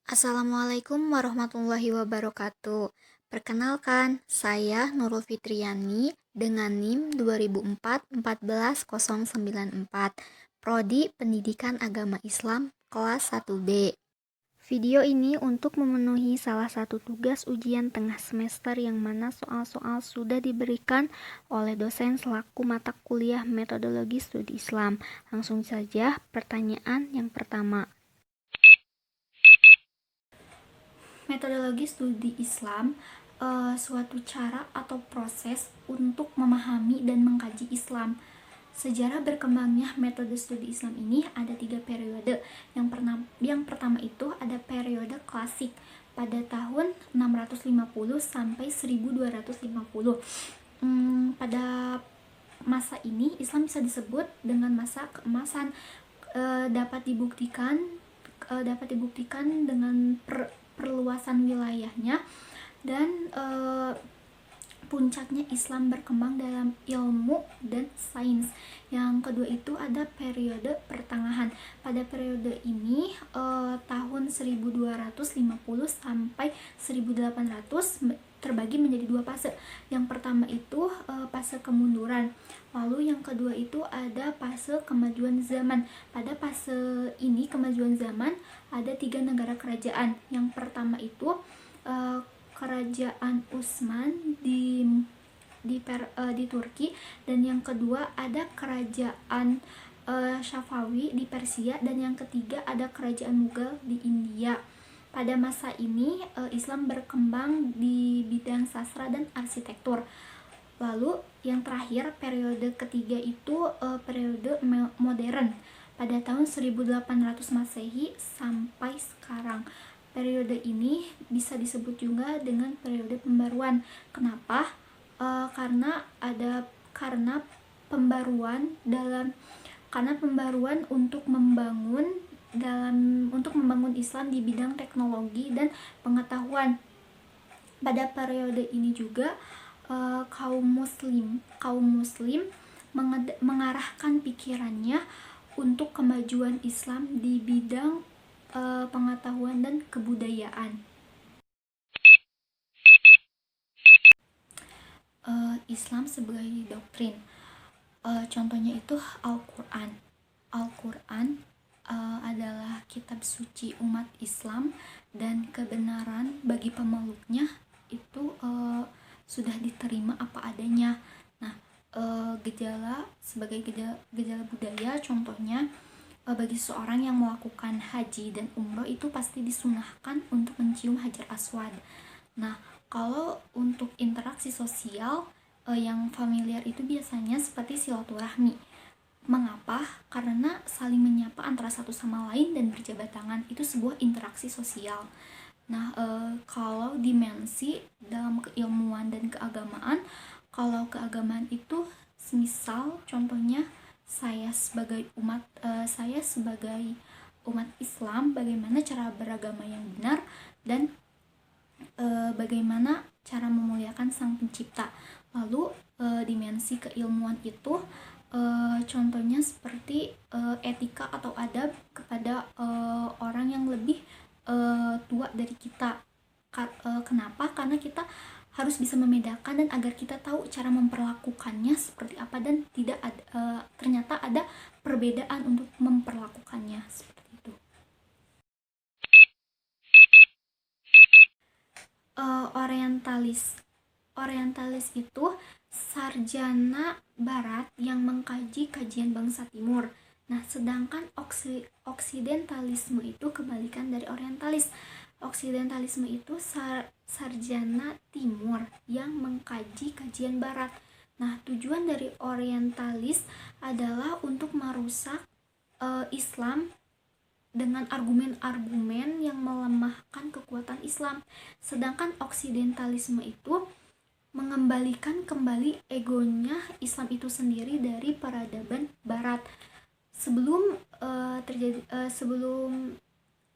Assalamualaikum warahmatullahi wabarakatuh. Perkenalkan, saya Nurul Fitriani dengan NIM 2004-14094, Prodi Pendidikan Agama Islam kelas 1B. Video ini untuk memenuhi salah satu tugas ujian tengah semester yang mana soal-soal sudah diberikan oleh dosen selaku mata kuliah Metodologi Studi Islam. Langsung saja pertanyaan yang pertama. Metodologi studi Islam suatu cara atau proses untuk memahami dan mengkaji Islam. Sejarah berkembangnya metode studi Islam ini ada 3 periode. Yang pertama itu ada periode klasik pada tahun 650 sampai 1250. Pada masa ini Islam bisa disebut dengan masa keemasan. Dapat dibuktikan dengan perluasan wilayahnya dan puncaknya Islam berkembang dalam ilmu dan sains. Yang kedua itu ada periode pertengahan. Pada periode ini tahun 1250 sampai 1800 terbagi menjadi 2 fase. Yang pertama itu fase kemunduran. Lalu yang kedua itu ada fase kemajuan zaman. Pada fase ini kemajuan zaman ada 3 negara kerajaan. Yang pertama itu kerajaan Utsman di Turki, dan yang kedua ada kerajaan Safawi di Persia, dan yang ketiga ada kerajaan Mughal di India. Pada masa ini Islam berkembang di bidang sastra dan arsitektur. Lalu yang terakhir periode ketiga itu periode modern pada tahun 1800 Masehi sampai sekarang. Periode ini bisa disebut juga dengan periode pembaruan. Kenapa? Karena pembaruan untuk membangun Islam di bidang teknologi dan pengetahuan. Pada periode ini juga kaum muslim mengarahkan pikirannya untuk kemajuan Islam di bidang pengetahuan dan kebudayaan. Islam sebagai doktrin, contohnya itu Al-Quran. Al-Quran adalah kitab suci umat Islam dan kebenaran bagi pemeluknya itu sudah diterima apa adanya. Nah, sebagai gejala budaya, contohnya bagi seorang yang melakukan haji dan umroh itu pasti disunahkan untuk mencium hajar aswad. Nah, kalau untuk interaksi sosial yang familiar itu biasanya seperti silaturahmi. Mengapa? Karena saling menyapa antara satu sama lain dan berjabat tangan itu sebuah interaksi sosial. Nah, kalau dimensi dalam keilmuan dan keagamaan, kalau keagamaan itu semisal contohnya saya sebagai umat Islam, bagaimana cara beragama yang benar dan bagaimana cara memuliakan Sang Pencipta. Lalu dimensi keilmuan itu contohnya seperti etika atau adab kepada orang yang lebih tua dari kita. Kenapa? Karena kita harus bisa membedakan dan agar kita tahu cara memperlakukannya seperti apa dan tidak ada, ternyata ada perbedaan untuk memperlakukannya seperti itu. Orientalis itu sarjana barat yang mengkaji kajian bangsa timur. Nah, sedangkan oksidentalisme itu kebalikan dari orientalis. Oksidentalisme itu sarjana timur yang mengkaji kajian barat. Nah, tujuan dari orientalis adalah untuk merusak Islam dengan argumen-argumen yang melemahkan kekuatan Islam. Sedangkan oksidentalisme itu mengembalikan kembali egonya Islam itu sendiri dari peradaban barat. Sebelum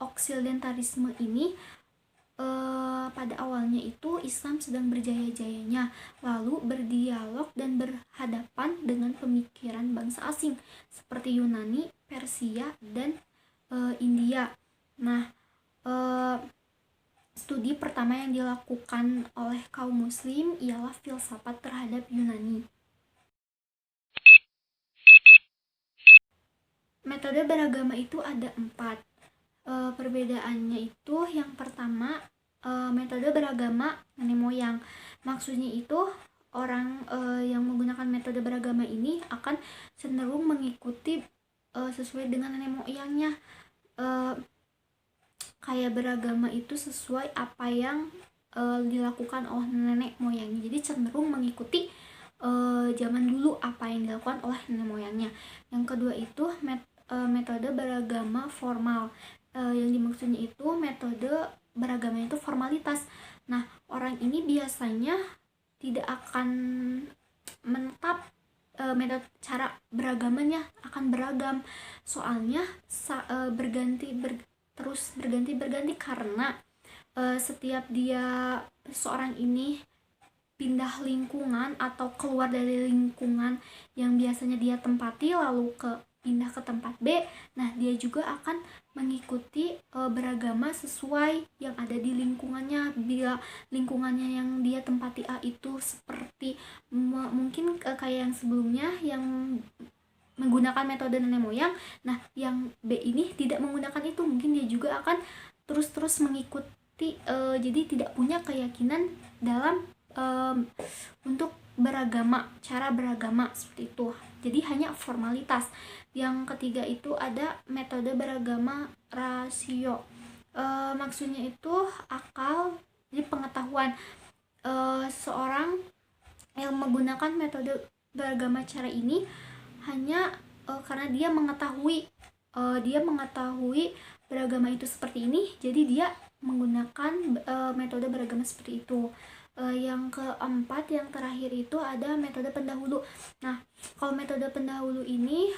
oksidentalisme ini pada awalnya itu Islam sedang berjaya-jayanya, lalu berdialog dan berhadapan dengan pemikiran bangsa asing seperti Yunani, Persia, dan India. Nah, Studi pertama yang dilakukan oleh kaum muslim ialah filsafat terhadap Yunani. Metode beragama itu ada 4. Perbedaannya itu yang pertama, metode beragama nenek moyang. Maksudnya itu orang yang menggunakan metode beragama ini akan cenderung mengikuti sesuai dengan nenek moyangnya. Kayak beragama itu sesuai apa yang dilakukan oleh nenek moyangnya. Jadi cenderung mengikuti zaman dulu apa yang dilakukan oleh nenek moyangnya. Yang kedua itu metode beragama formal. Yang dimaksudnya itu metode beragama itu formalitas. Nah, orang ini biasanya tidak akan menetap metode cara beragamanya akan beragam. Soalnya terus berganti karena setiap seorang ini pindah lingkungan atau keluar dari lingkungan yang biasanya dia tempati lalu pindah ke tempat B, nah dia juga akan mengikuti beragama sesuai yang ada di lingkungannya. Bila lingkungannya yang dia tempati A itu seperti mungkin kayak yang sebelumnya yang menggunakan metode nenek moyang, nah yang B ini tidak menggunakan itu, mungkin dia juga akan terus mengikuti, jadi tidak punya keyakinan dalam untuk beragama, cara beragama seperti itu. Jadi hanya formalitas. Yang ketiga itu ada metode beragama rasio. Maksudnya itu akal, jadi pengetahuan. Seorang yang menggunakan metode beragama cara ini hanya karena dia mengetahui beragama itu seperti ini, jadi dia menggunakan metode beragama seperti itu. Yang keempat, yang terakhir itu ada metode pendahulu. Nah, kalau metode pendahulu ini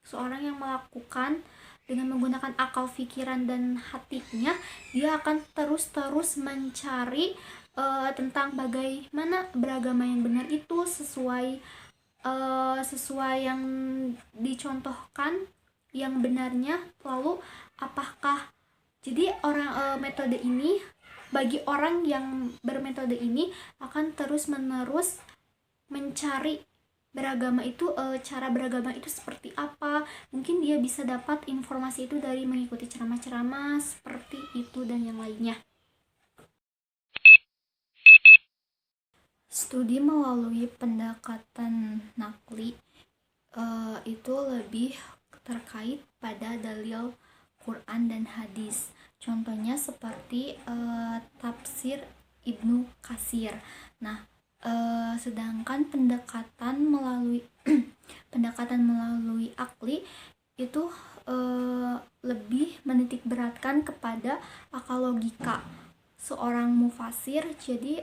seorang yang melakukan dengan menggunakan akal, pikiran, dan hatinya, dia akan terus mencari tentang bagaimana beragama yang benar itu sesuai yang dicontohkan yang benarnya. Lalu apakah jadi metode ini bagi orang yang bermetode ini akan terus-menerus mencari beragama itu, cara beragama itu seperti apa. Mungkin dia bisa dapat informasi itu dari mengikuti ceramah-ceramah seperti itu dan yang lainnya. Studi melalui pendekatan nakli itu lebih terkait pada dalil Quran dan hadis. Contohnya seperti tafsir Ibnu Katsir. Nah, sedangkan pendekatan melalui akli itu lebih menitik beratkan kepada akal logika seorang mufasir. Jadi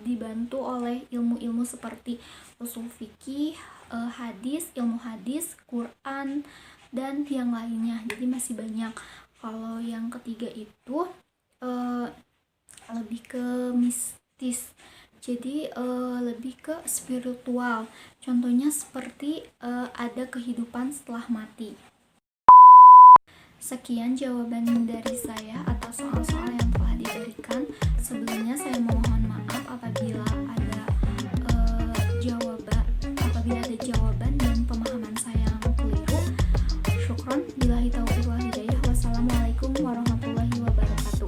dibantu oleh ilmu-ilmu seperti usul fikih, hadis, ilmu hadis, Quran, dan yang lainnya. Jadi masih banyak. Kalau yang ketiga itu lebih ke mistis, jadi lebih ke spiritual. Contohnya seperti ada kehidupan setelah mati. Sekian jawaban dari saya.